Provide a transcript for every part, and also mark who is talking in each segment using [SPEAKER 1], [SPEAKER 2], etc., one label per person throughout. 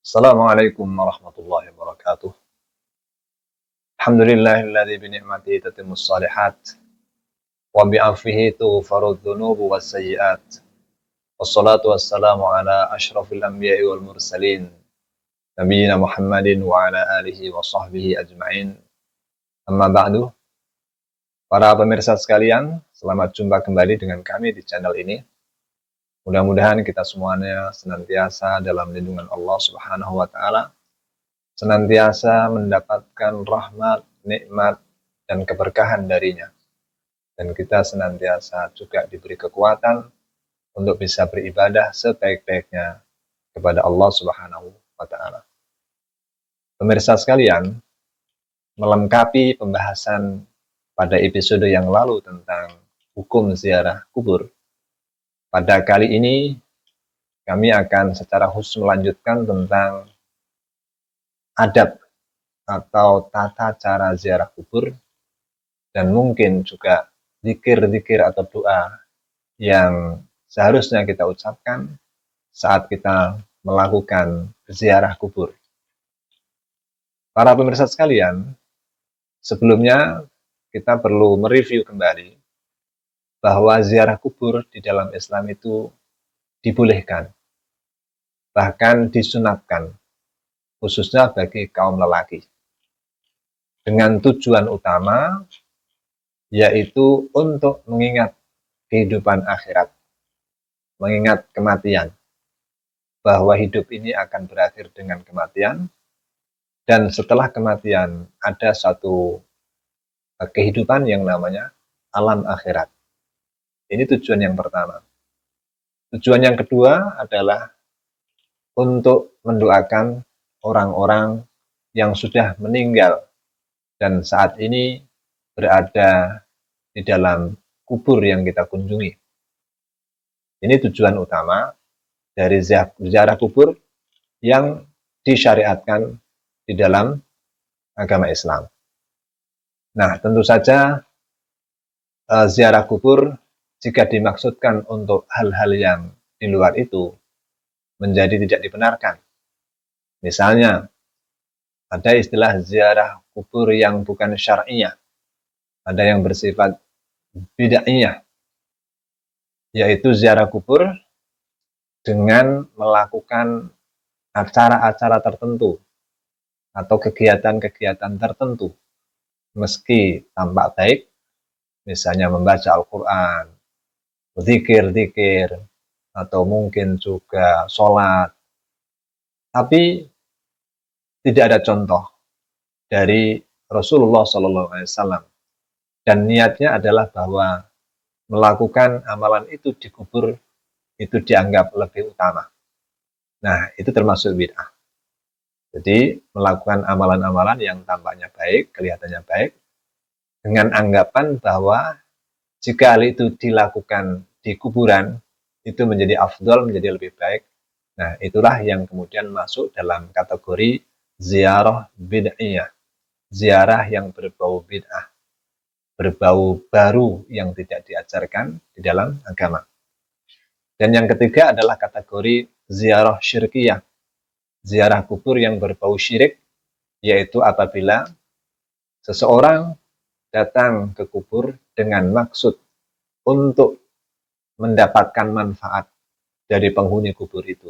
[SPEAKER 1] Assalamualaikum warahmatullahi wabarakatuh. Alhamdulillahilladzi bi ni'matihi tatimmus shalihat wa bi 'afwihi tughfarud dzunubu was sayyi'at. Wassalatu wassalamu ala asyrafil anbiya'i wal mursalin nabiyyina Muhammadin wa ala alihi wa sahbihi ajma'in. Amma ba'du. Para pemirsa sekalian, selamat jumpa kembali dengan kami di channel ini. Mudah-mudahan kita semuanya senantiasa dalam lindungan Allah Subhanahu wa taala, senantiasa mendapatkan rahmat, nikmat, dan keberkahan darinya. Dan kita senantiasa juga diberi kekuatan untuk bisa beribadah sebaik-baiknya kepada Allah Subhanahu wa taala. Pemirsa sekalian, melengkapi pembahasan pada episode yang lalu tentang hukum ziarah kubur, pada kali ini kami akan secara khusus melanjutkan tentang adab atau tata cara ziarah kubur, dan mungkin juga zikir-zikir atau doa yang seharusnya kita ucapkan saat kita melakukan ziarah kubur. Para pemirsa sekalian, sebelumnya kita perlu mereview kembali bahwa ziarah kubur di dalam Islam itu dibolehkan, bahkan disunatkan, khususnya bagi kaum lelaki, dengan tujuan utama yaitu untuk mengingat kehidupan akhirat, mengingat kematian, bahwa hidup ini akan berakhir dengan kematian, dan setelah kematian ada satu kehidupan yang namanya alam akhirat. Ini tujuan yang pertama. Tujuan yang kedua adalah untuk mendoakan orang-orang yang sudah meninggal dan saat ini berada di dalam kubur yang kita kunjungi. Ini tujuan utama dari ziarah kubur yang disyariatkan di dalam agama Islam. Nah, tentu saja ziarah kubur jika dimaksudkan untuk hal-hal yang di luar itu menjadi tidak dibenarkan. Misalnya, ada istilah ziarah kubur yang bukan syar'iyah, ada yang bersifat bid'ahiyah, yaitu ziarah kubur dengan melakukan acara-acara tertentu atau kegiatan-kegiatan tertentu, meski tampak baik, misalnya membaca Al-Quran, zikir-zikir, atau mungkin juga sholat, tapi tidak ada contoh dari Rasulullah SAW, dan niatnya adalah bahwa melakukan amalan itu di kubur itu dianggap lebih utama. Nah, itu termasuk bid'ah. Jadi melakukan amalan-amalan yang tampaknya baik, kelihatannya baik, dengan anggapan bahwa jika hal itu dilakukan di kuburan, itu menjadi afdol, menjadi lebih baik. Nah, itulah yang kemudian masuk dalam kategori ziarah bid'iyah, ziarah yang berbau bid'ah, berbau baru yang tidak diajarkan di dalam agama. Dan yang ketiga adalah kategori ziarah syirkiyah, ziarah kubur yang berbau syirik, yaitu apabila seseorang datang ke kubur dengan maksud untuk mendapatkan manfaat dari penghuni kubur itu,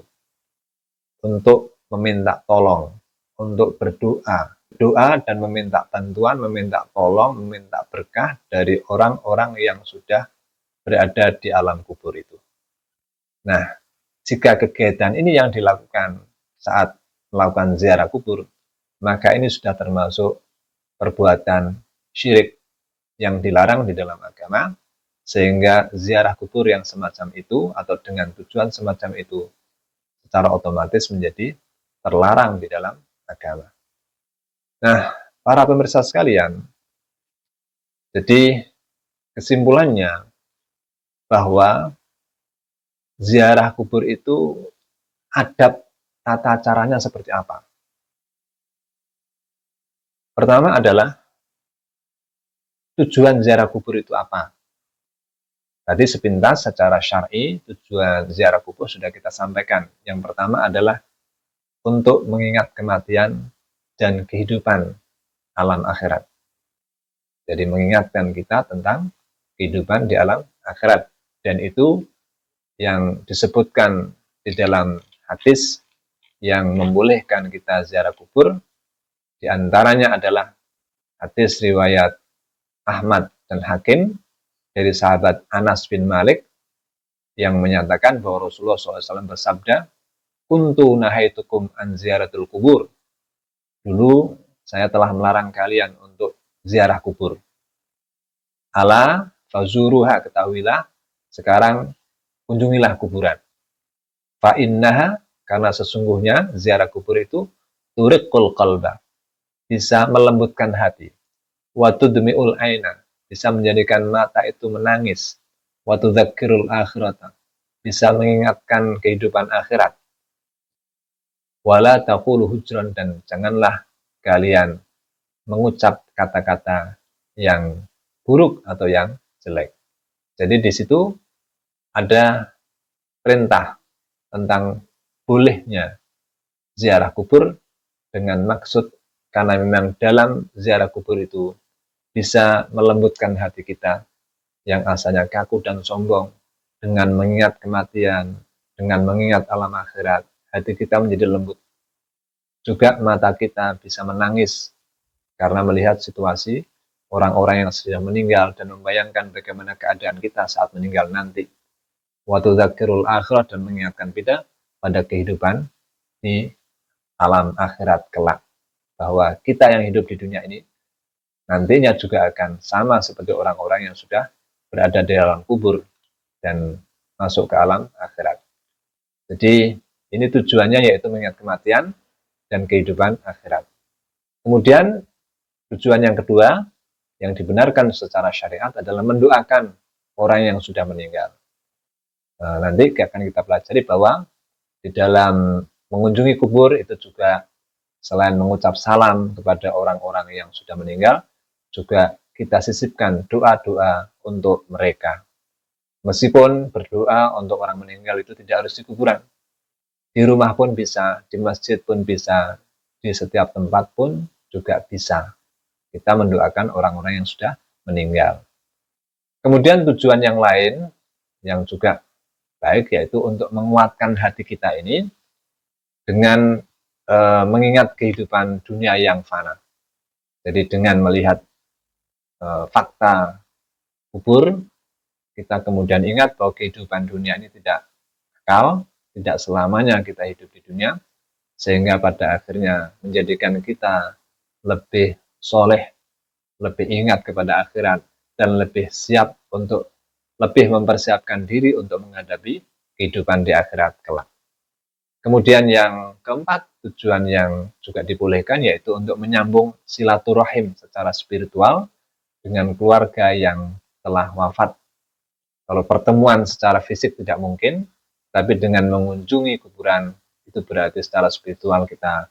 [SPEAKER 1] untuk meminta tolong, untuk berdoa, dan meminta bantuan, meminta tolong, meminta berkah dari orang-orang yang sudah berada di alam kubur itu. Nah, jika kegiatan ini yang dilakukan saat melakukan ziarah kubur, maka ini sudah termasuk perbuatan syirik yang dilarang di dalam agama, sehingga ziarah kubur yang semacam itu atau dengan tujuan semacam itu secara otomatis menjadi terlarang di dalam agama. Nah, para pemirsa sekalian, jadi kesimpulannya bahwa ziarah kubur itu adab tata caranya seperti apa? Pertama adalah tujuan ziarah kubur itu apa? Tadi sepintas secara syar'i tujuan ziarah kubur sudah kita sampaikan. Yang pertama adalah untuk mengingat kematian dan kehidupan alam akhirat. Jadi mengingatkan kita tentang kehidupan di alam akhirat. Dan itu yang disebutkan di dalam hadis yang membolehkan kita ziarah kubur. Di antaranya adalah hadis riwayat Ahmad dan Hakim dari sahabat Anas bin Malik yang menyatakan bahwa Rasulullah SAW bersabda, "Kuntu nahaitukum an ziyaratul kubur." Dulu saya telah melarang kalian untuk ziarah kubur. Ala fazuruha, ketahuilah, sekarang kunjungilah kuburan. Fa innaha, karena sesungguhnya ziarah kubur itu turiqul qalba, bisa melembutkan hati. Wa tudmi'ul aina, bisa menjadikan mata itu menangis. Wa tudzakirul akhirata, bisa mengingatkan kehidupan akhirat. Wala taqulu hujran, dan janganlah kalian mengucap kata-kata yang buruk atau yang jelek. Jadi di situ ada perintah tentang bolehnya ziarah kubur dengan maksud karena memang dalam ziarah kubur itu bisa melembutkan hati kita yang asalnya kaku dan sombong. Dengan mengingat kematian, dengan mengingat alam akhirat, hati kita menjadi lembut. Juga mata kita bisa menangis karena melihat situasi orang-orang yang sudah meninggal dan membayangkan bagaimana keadaan kita saat meninggal nanti. Wa tudzakirul akhirat, dan mengingatkan kita pada kehidupan di alam akhirat kelak. Bahwa kita yang hidup di dunia ini nantinya juga akan sama seperti orang-orang yang sudah berada di dalam kubur dan masuk ke alam akhirat. Jadi ini tujuannya yaitu mengingat kematian dan kehidupan akhirat. Kemudian tujuan yang kedua yang dibenarkan secara syariat adalah mendoakan orang yang sudah meninggal. Nanti akan kita pelajari bahwa di dalam mengunjungi kubur itu juga selain mengucap salam kepada orang-orang yang sudah meninggal, juga kita sisipkan doa-doa untuk mereka. Meskipun berdoa untuk orang meninggal itu tidak harus di kuburan. Di rumah pun bisa, di masjid pun bisa, di setiap tempat pun juga bisa. Kita mendoakan orang-orang yang sudah meninggal. Kemudian tujuan yang lain yang juga baik yaitu untuk menguatkan hati kita ini dengan mengingat kehidupan dunia yang fana. Jadi dengan melihat fakta kubur, kita kemudian ingat bahwa kehidupan dunia ini tidak kekal, tidak selamanya kita hidup di dunia, sehingga pada akhirnya menjadikan kita lebih soleh, lebih ingat kepada akhirat, dan lebih siap untuk lebih mempersiapkan diri untuk menghadapi kehidupan di akhirat kelak. Kemudian yang keempat, tujuan yang juga dibolehkan yaitu untuk menyambung silaturahim secara spiritual dengan keluarga yang telah wafat. Kalau pertemuan secara fisik tidak mungkin, tapi dengan mengunjungi kuburan itu berarti secara spiritual kita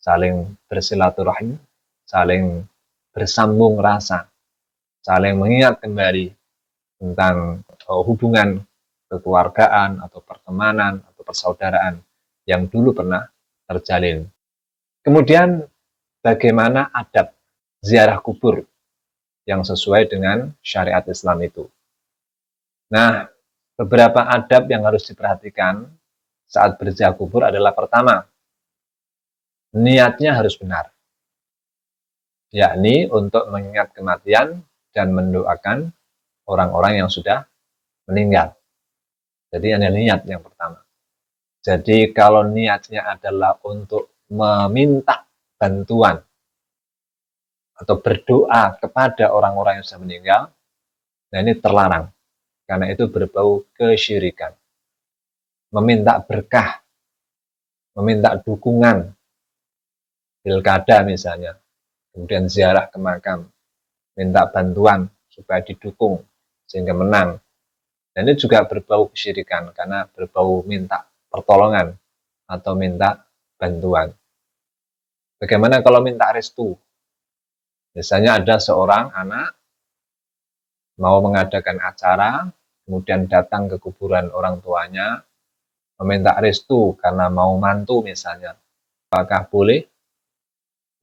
[SPEAKER 1] saling bersilaturahim, saling bersambung rasa, saling mengingat kembali tentang hubungan kekeluargaan atau pertemanan atau persaudaraan yang dulu pernah terjalin. Kemudian bagaimana adab ziarah kubur yang sesuai dengan syariat Islam itu. Nah, beberapa adab yang harus diperhatikan saat berziarah kubur adalah pertama, niatnya harus benar, yakni untuk mengingat kematian dan mendoakan orang-orang yang sudah meninggal. Jadi ada niat yang pertama. Jadi kalau niatnya adalah untuk meminta bantuan atau berdoa kepada orang-orang yang sudah meninggal, nah ini terlarang. Karena itu berbau kesyirikan. Meminta berkah, meminta dukungan, pilkada misalnya, kemudian ziarah ke makam, minta bantuan supaya didukung sehingga menang. Dan ini juga berbau kesyirikan karena berbau minta pertolongan atau minta bantuan. Bagaimana kalau minta restu? Misalnya ada seorang anak mau mengadakan acara, kemudian datang ke kuburan orang tuanya, meminta restu karena mau mantu misalnya. apakah boleh?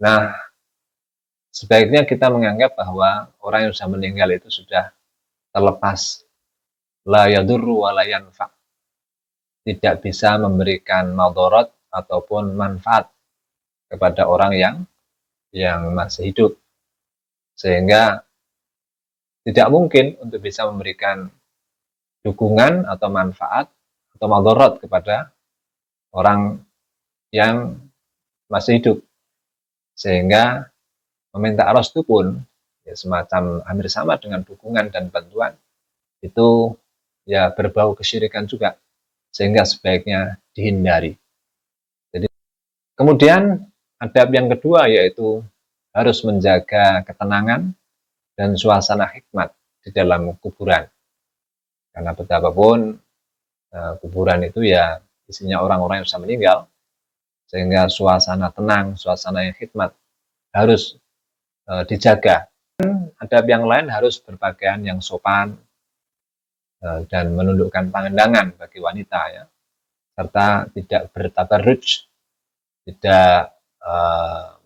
[SPEAKER 1] Nah, sebaiknya kita menganggap bahwa orang yang sudah meninggal itu sudah terlepas la yadurru wa la yanfa, tidak bisa memberikan madarat ataupun manfaat kepada orang yang masih hidup, sehingga tidak mungkin untuk bisa memberikan dukungan atau manfaat atau madarat kepada orang yang masih hidup, sehingga meminta restu pun ya semacam hampir sama dengan dukungan dan bantuan, itu ya berbau kesyirikan juga, sehingga sebaiknya dihindari. Jadi kemudian adab yang kedua yaitu harus menjaga ketenangan dan suasana hikmat di dalam kuburan, karena betapapun kuburan itu ya isinya orang-orang yang sudah meninggal, sehingga suasana tenang, suasana yang hikmat harus dijaga. Adab yang lain harus berpakaian yang sopan dan menundukkan pandangan bagi wanita ya, serta tidak bertabarruj, tidak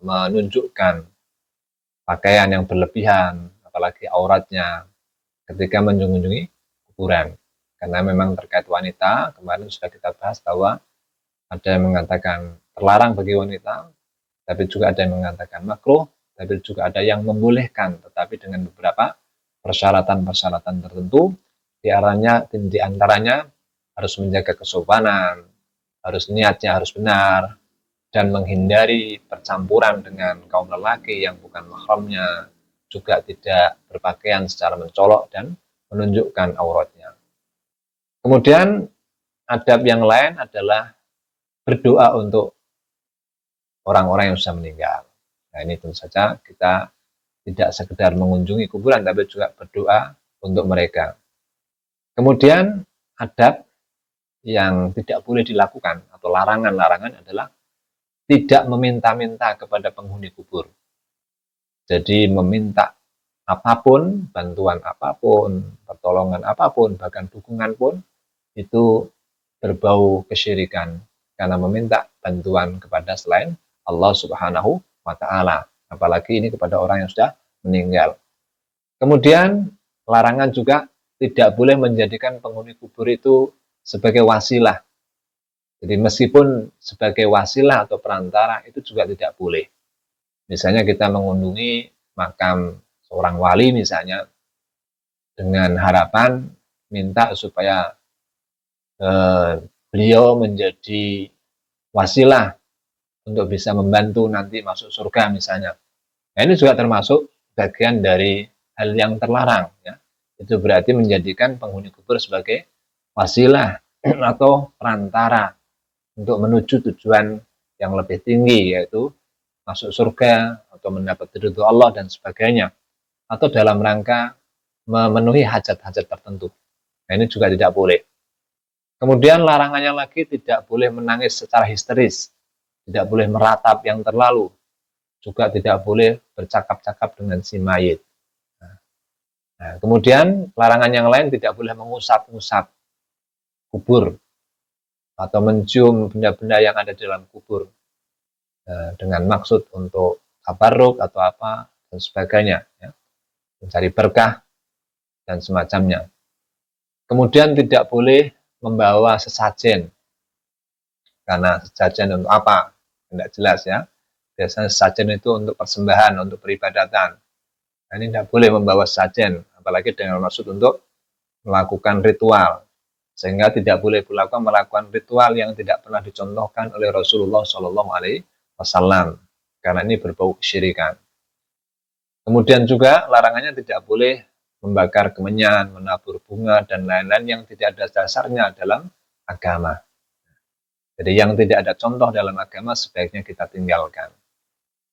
[SPEAKER 1] menunjukkan pakaian yang berlebihan, apalagi auratnya ketika mengunjungi kuburan. Karena memang terkait wanita, kemarin sudah kita bahas bahwa ada yang mengatakan terlarang bagi wanita, tapi juga ada yang mengatakan makruh, tapi juga ada yang membolehkan, tetapi dengan beberapa persyaratan-persyaratan tertentu, di antaranya harus menjaga kesopanan, harus niatnya harus benar, dan menghindari percampuran dengan kaum lelaki yang bukan mahramnya, juga tidak berpakaian secara mencolok dan menunjukkan auratnya. Kemudian adab yang lain adalah berdoa untuk orang-orang yang sudah meninggal. Nah, ini tentu saja kita tidak sekedar mengunjungi kuburan, tapi juga berdoa untuk mereka. Kemudian adab yang tidak boleh dilakukan atau larangan-larangan adalah tidak meminta-minta kepada penghuni kubur. Jadi meminta apapun, bantuan apapun, pertolongan apapun, bahkan dukungan pun, itu berbau kesyirikan, karena meminta bantuan kepada selain Allah Subhanahu wa Ta'ala, apalagi ini kepada orang yang sudah meninggal. Kemudian larangan juga tidak boleh menjadikan penghuni kubur itu sebagai wasilah. Jadi meskipun sebagai wasilah atau perantara itu juga tidak boleh. Misalnya kita mengunjungi makam seorang wali misalnya dengan harapan minta supaya beliau menjadi wasilah untuk bisa membantu nanti masuk surga misalnya. Nah, ini juga termasuk bagian dari hal yang terlarang ya. Itu berarti menjadikan penghuni kubur sebagai wasilah atau perantara untuk menuju tujuan yang lebih tinggi, yaitu masuk surga atau mendapat ridho Allah dan sebagainya, atau dalam rangka memenuhi hajat-hajat tertentu. Nah, ini juga tidak boleh. Kemudian larangannya lagi, tidak boleh menangis secara histeris, tidak boleh meratap yang terlalu, juga tidak boleh bercakap-cakap dengan si mayit. Nah, kemudian larangan yang lain, tidak boleh mengusap-ngusap kubur atau mencium benda-benda yang ada di dalam kubur dengan maksud untuk tabarruk atau apa dan sebagainya ya, mencari berkah dan semacamnya. Kemudian tidak boleh membawa sesajen, karena sesajen untuk apa? Tidak jelas ya. Biasanya sesajen itu untuk persembahan, untuk peribadatan. Nah, ini tidak boleh membawa sesajen, apalagi dengan maksud untuk melakukan ritual, sehingga tidak boleh melakukan ritual yang tidak pernah dicontohkan oleh Rasulullah SAW, karena ini berbau kesyirikan. Kemudian juga larangannya tidak boleh membakar kemenyan, menabur bunga, dan lain-lain yang tidak ada dasarnya dalam agama. Jadi yang tidak ada contoh dalam agama sebaiknya kita tinggalkan.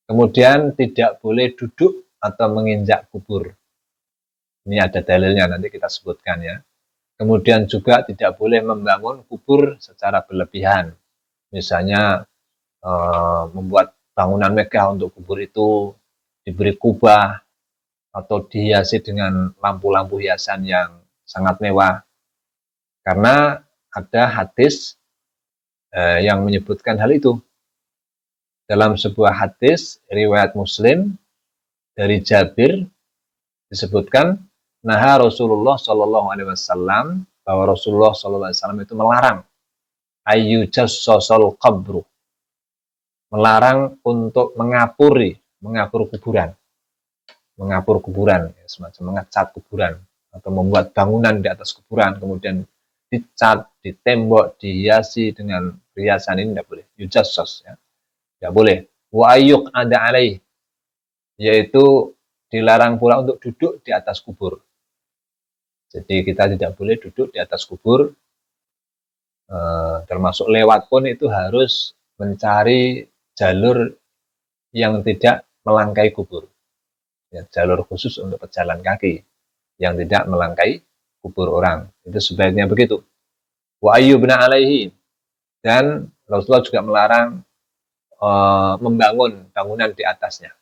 [SPEAKER 1] Kemudian tidak boleh duduk atau menginjak kubur. Ini ada dalilnya, nanti kita sebutkan ya. Kemudian juga tidak boleh membangun kubur secara berlebihan. Misalnya membuat bangunan megah untuk kubur itu, diberi kubah, atau dihiasi dengan lampu-lampu hiasan yang sangat mewah. Karena ada hadis yang menyebutkan hal itu. Dalam sebuah hadis riwayat Muslim dari Jabir disebutkan, nah Rasulullah Shallallahu Alaihi Wasallam, bahwa Rasulullah Shallallahu Alaihi Wasallam itu melarang ayu jassosol qabru, melarang untuk mengapur kuburan, ya, semacam mengecat kuburan atau membuat bangunan di atas kuburan, kemudian dicat, ditembok, dihiasi dengan riasan, ini tidak boleh. Yujassos, ya, tidak boleh. Wa ayyuk ada alaih, yaitu dilarang pula untuk duduk di atas kubur. Jadi kita tidak boleh duduk di atas kubur, termasuk lewat pun itu harus mencari jalur yang tidak melangkai kubur, ya, jalur khusus untuk pejalan kaki yang tidak melangkai kubur orang. Itu sebaiknya begitu. Wa ayyubna alaihi, dan Rasulullah juga melarang membangun bangunan di atasnya.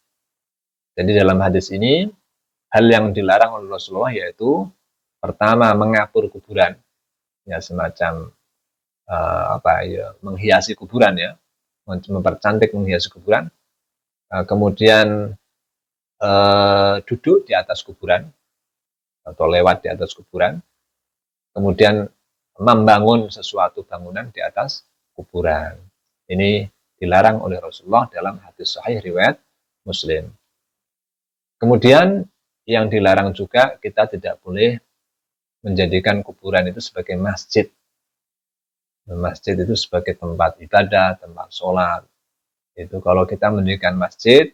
[SPEAKER 1] Jadi dalam hadis ini hal yang dilarang oleh Rasulullah yaitu pertama mengapur kuburan, ya, semacam menghiasi kuburan, ya, mempercantik, menghiasi kuburan. Kemudian duduk di atas kuburan atau lewat di atas kuburan, kemudian membangun sesuatu bangunan di atas kuburan. Ini dilarang oleh Rasulullah dalam hadis sahih riwayat Muslim. Kemudian yang dilarang juga, kita tidak boleh menjadikan kuburan itu sebagai masjid. Masjid itu sebagai tempat ibadah, tempat sholat. Itu kalau kita mendirikan masjid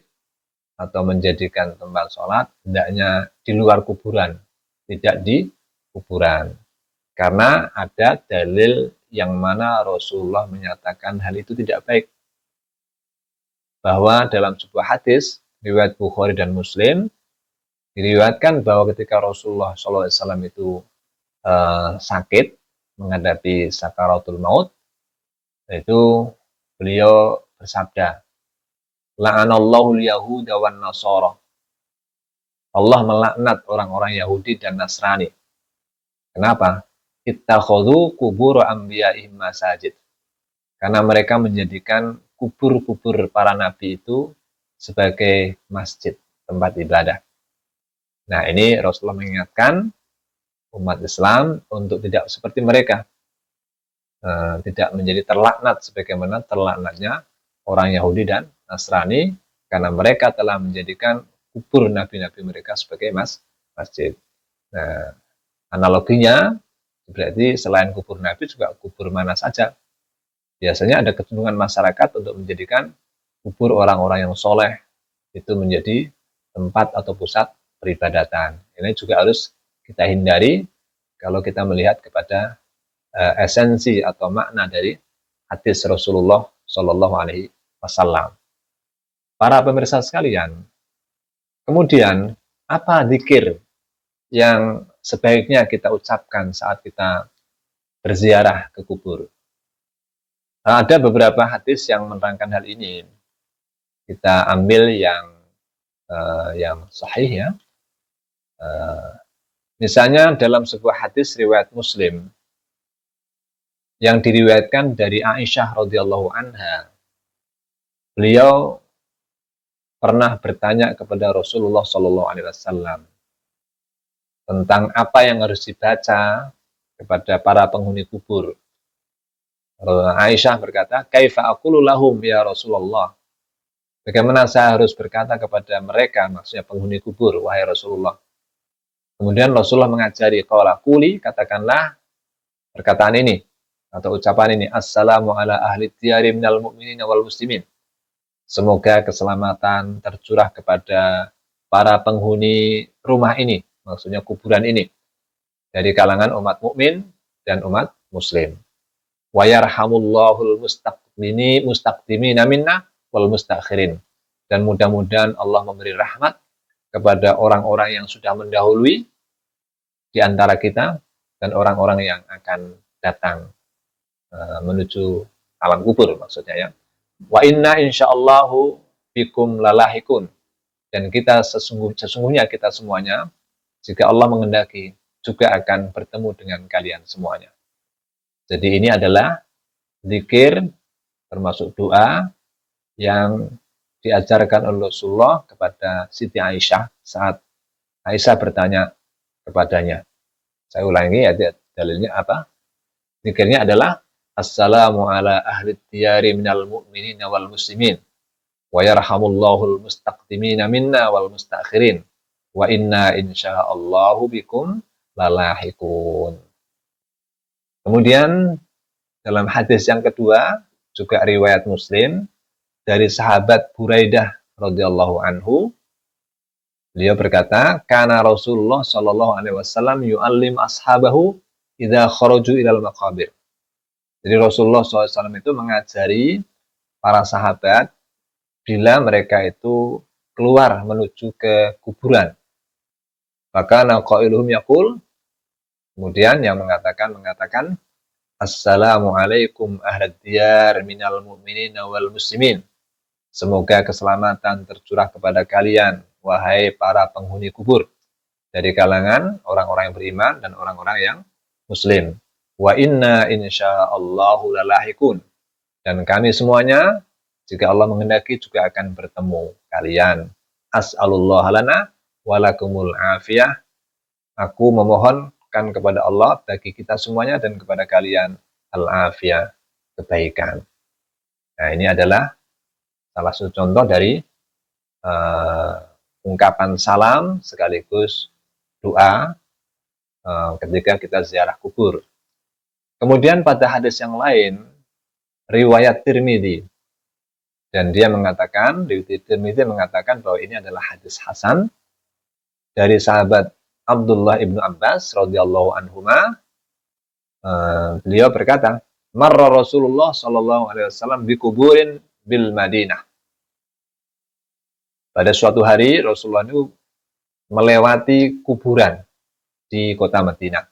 [SPEAKER 1] atau menjadikan tempat sholat, hendaknya di luar kuburan, tidak di kuburan. Karena ada dalil yang mana Rasulullah menyatakan hal itu tidak baik. Bahwa dalam sebuah hadis riwayat Bukhari dan Muslim diriwayatkan bahwa ketika Rasulullah SAW itu sakit, menghadapi sakaratul maut, itu beliau bersabda, la'anallahu al-yahuda wan nasara, Allah melaknat orang-orang Yahudi dan Nasrani. Kenapa? Ittakhadhu qubur anbiya'ihim masajid. Karena mereka menjadikan kubur-kubur para nabi itu sebagai masjid, tempat ibadah. Nah, ini Rasulullah mengingatkan umat Islam untuk tidak seperti mereka, tidak menjadi terlaknat sebagaimana terlaknatnya orang Yahudi dan Nasrani, karena mereka telah menjadikan kubur nabi-nabi mereka sebagai masjid. Nah, analoginya berarti selain kubur nabi juga kubur mana saja. Biasanya ada kecenderungan masyarakat untuk menjadikan kubur orang-orang yang soleh itu menjadi tempat atau pusat peribadatan. Ini juga harus kita hindari kalau kita melihat kepada esensi atau makna dari hadis Rasulullah Shallallahu Alaihi Wasallam. Para pemirsa sekalian, kemudian apa zikir yang sebaiknya kita ucapkan saat kita berziarah ke kubur? Ada beberapa hadis yang menerangkan hal ini. Kita ambil yang sahih, ya. Misalnya dalam sebuah hadis riwayat Muslim yang diriwayatkan dari Aisyah radhiyallahu anha, beliau pernah bertanya kepada Rasulullah Shallallahu Alaihi Wasallam tentang apa yang harus dibaca kepada para penghuni kubur. Aisyah berkata, kaifa aqulu lahum ya Rasulullah? Bagaimana saya harus berkata kepada mereka, maksudnya penghuni kubur, wahai Rasulullah? Kemudian Rasulullah mengajari, qala quli, katakanlah perkataan ini atau ucapan ini, assalamu ala ahli diyari minal mu'minin wal muslimin. Semoga keselamatan tercurah kepada para penghuni rumah ini, maksudnya kuburan ini, dari kalangan umat mukmin dan umat muslim. Wa yarhamullahul mustaqdimina minna wal mustakhirin. Dan mudah-mudahan Allah memberi rahmat kepada orang-orang yang sudah mendahului di antara kita dan orang-orang yang akan datang menuju alam kubur, maksudnya, ya. Wa inna insyaallahu bikum lalahikun. Dan kita sesungguhnya kita semuanya, jika Allah mengendaki, juga akan bertemu dengan kalian semuanya. Jadi ini adalah zikir, termasuk doa yang diajarkan oleh Rasulullah kepada Siti Aisyah saat Aisyah bertanya kepadanya. Saya ulangi ya, dalilnya apa? Zikirnya adalah Assalamu ala ahli diyari minal mu'minin wal muslimin wa yarhamullahul mustaqdimina minna wal mustakhirin wa inna insyaallahu bikum lalahikun. Kemudian dalam hadis yang kedua juga riwayat Muslim dari sahabat Buraidah radhiyallahu anhu, beliau berkata, "Kana Rasulullah sallallahu alaihi wasallam yu'allim ashabahu idza kharaju ilal maqabir." Jadi Rasulullah SAW itu mengajari para sahabat bila mereka itu keluar menuju ke kuburan. Maka qailuhum yaqul, kemudian yang mengatakan Assalamualaikum ahlad diyar minal mu'minin wal muslimin. Semoga keselamatan tercurah kepada kalian, wahai para penghuni kubur, dari kalangan orang-orang yang beriman dan orang-orang yang muslim. Wa inna insyaallahu lalahikun. Dan kami semuanya, jika Allah menghendaki, juga akan bertemu kalian. As'alullah lana walakumul afiyah. Aku memohonkan kepada Allah bagi kita semuanya dan kepada kalian al-afiyah, kebaikan. Nah, ini adalah salah satu contoh dari ungkapan salam sekaligus doa ketika kita ziarah kubur. Kemudian pada hadis yang lain, riwayat Tirmidzi, dan dia mengatakan, Tirmidzi mengatakan bahwa ini adalah hadis hasan dari sahabat Abdullah ibnu Abbas radhiyallahu anhuma. Beliau berkata, marra Rasulullah sallallahu alaihi wasallam bi kuburin bil Madinah. Pada suatu hari Rasulullah itu melewati kuburan di kota Madinah.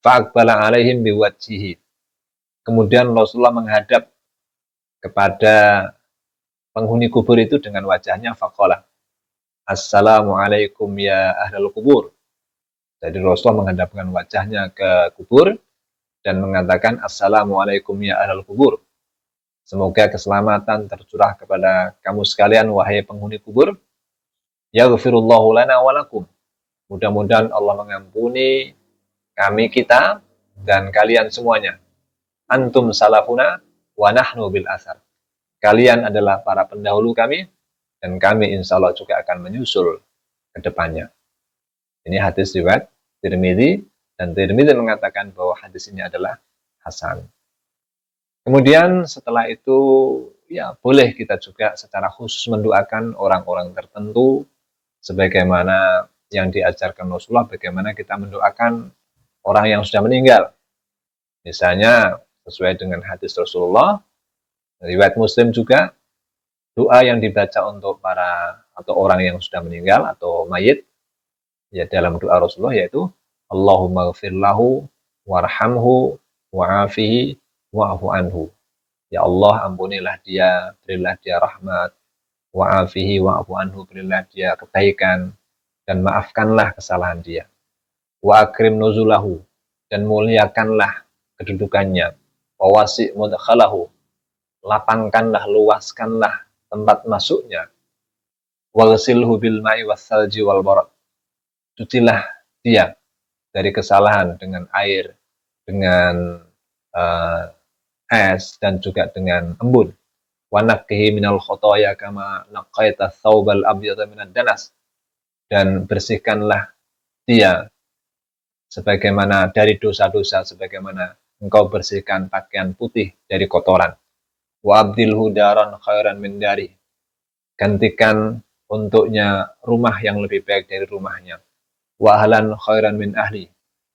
[SPEAKER 1] Fa'aqbala alaihim biwajhihi. Kemudian Rasulullah menghadap kepada penghuni kubur itu dengan wajahnya, faqala, Assalamualaikum ya ahlal kubur. Jadi Rasulullah menghadapkan wajahnya ke kubur dan mengatakan Assalamualaikum ya ahlal kubur. Semoga keselamatan tercurah kepada kamu sekalian, wahai penghuni kubur. Yaghfirullahu lana walakum. Mudah-mudahan Allah mengampuni kami, kita, dan kalian semuanya. Antum salafuna wa nahnu bil asar. Kalian adalah para pendahulu kami, dan kami insya Allah juga akan menyusul ke depannya. Ini hadis riwayat Tirmidzi, dan Tirmidzi mengatakan bahwa hadis ini adalah hasan. Kemudian setelah itu, ya boleh kita juga secara khusus mendoakan orang-orang tertentu, sebagaimana yang diajarkan Rasulullah, bagaimana kita mendoakan orang yang sudah meninggal. Misalnya sesuai dengan hadis Rasulullah, riwayat Muslim juga, doa yang dibaca untuk para atau orang yang sudah meninggal atau mayit, ya dalam doa Rasulullah yaitu Allahumma ghfir lahu warhamhu wa'afihi wa'fu anhu. Ya Allah, ampunilah dia, berilah dia rahmat, wa'afihi wa'fu anhu, berilah dia kebaikan dan maafkanlah kesalahan dia. Wa akrim nuzulahu, dan muliakanlah kedudukannya. Wa wasi' mudkhalahu, lapangkanlah, luaskanlah tempat masuknya. Wa ghasilhu bil ma'i wassalji wal barad, cucilah dia dari kesalahan dengan air, dengan es, dan juga dengan embun. Wa naqqihi minal khotoya kama naqqaita thawbal abyada minad danas, dan bersihkanlah dia sebagaimana dari dosa-dosa, sebagaimana engkau bersihkan pakaian putih dari kotoran. Wa abdilhu daran khairan min dari, gantikan untuknya rumah yang lebih baik dari rumahnya. Wa ahlan khairan min ahli,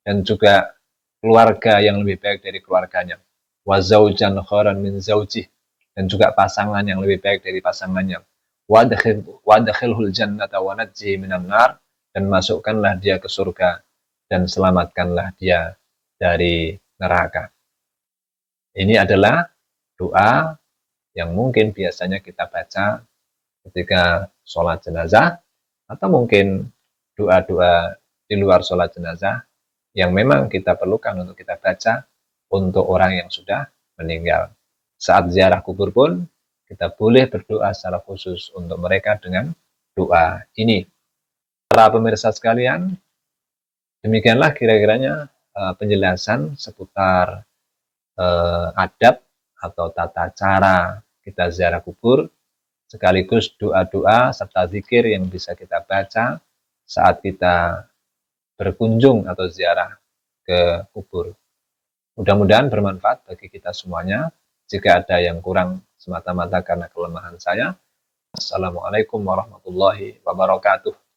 [SPEAKER 1] dan juga keluarga yang lebih baik dari keluarganya. Wa zaujan khairan min zaujih, dan juga pasangan yang lebih baik dari pasangannya. Wa adkhilhul jannata wa najjihi minan nar, dan masukkanlah dia ke surga dan selamatkanlah dia dari neraka. Ini adalah doa yang mungkin biasanya kita baca ketika sholat jenazah, atau mungkin doa-doa di luar sholat jenazah yang memang kita perlukan untuk kita baca untuk orang yang sudah meninggal. Saat ziarah kubur pun kita boleh berdoa secara khusus untuk mereka dengan doa ini. Para pemirsa sekalian, demikianlah kira-kiranya penjelasan seputar adab atau tata cara kita ziarah kubur, sekaligus doa-doa serta zikir yang bisa kita baca saat kita berkunjung atau ziarah ke kubur. Mudah-mudahan bermanfaat bagi kita semuanya. Jika ada yang kurang semata-mata karena kelemahan saya, Assalamualaikum warahmatullahi wabarakatuh.